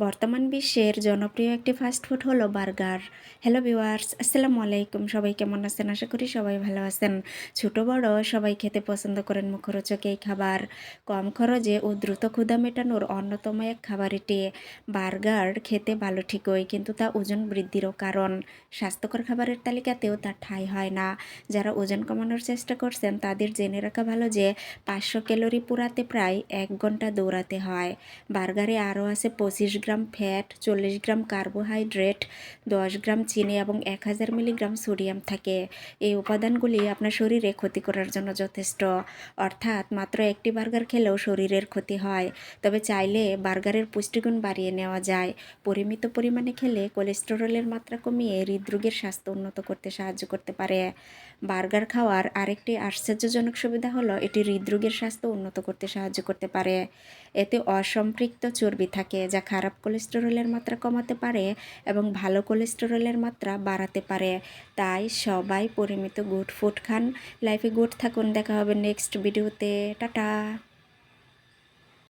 বর্তমান বিশ্বের জনপ্রিয় একটি ফাস্ট ফুড হলো বার্গার। হ্যালো ভিউয়ার্স, আসসালামু আলাইকুম। সবাই কেমন আছেন? আশা করি সবাই ভালো আছেন। ছোট বড় সবাই খেতে পছন্দ করেন মুখরোচক এই খাবার। কম খরচে ও দ্রুত ক্ষুধা মেটানোর অন্যতম এক খাবার এটি। বার্গার খেতে ভালো ঠিকই, কিন্তু তা ওজন বৃদ্ধিরও কারণ। স্বাস্থ্যকর খাবারের তালিকাতেও তার ঠাঁই হয় না। যারা ওজন কমানোর চেষ্টা করছেন তাদের জেনে রাখা ভালো যে 500 ক্যালোরি পোড়াতে প্রায় 1 ঘন্টা দৌড়াতে হয়। বার্গারে আরও আছে 25 গ্রাম ফ্যাট, 40 গ্রাম কার্বোহাইড্রেট, 10 গ্রাম চিনি এবং 1000 মিলিগ্রাম সোডিয়াম থাকে। এই উপাদানগুলি আপনার শরীরে ক্ষতি করার জন্য যথেষ্ট। অর্থাৎ মাত্র একটি বার্গার খেলেও শরীরের ক্ষতি হয়। তবে চাইলে বার্গারের পুষ্টিগুণ বাড়িয়ে নেওয়া যায়। পরিমিত পরিমাণে খেলে কোলেস্টেরলের মাত্রা কমিয়ে হৃদরোগের স্বাস্থ্য উন্নত করতে সাহায্য করতে পারে। বার্গার খাওয়ার আরেকটি আশ্চর্যজনক সুবিধা হলো এটি হৃদরোগের স্বাস্থ্য উন্নত করতে সাহায্য করতে পারে। এতে অসম্পৃক্ত চর্বি থাকে যা খারাপ কোলেস্টেরলের মাত্রা কমাতে পারে এবং ভালো কোলেস্টেরলের মাত্রা বাড়াতে পারে। তাই সবাই পরিমিত গুড ফুড খান। লাইফে গুড থাকুন। দেখা হবে নেক্সট ভিডিওতে। টাটা।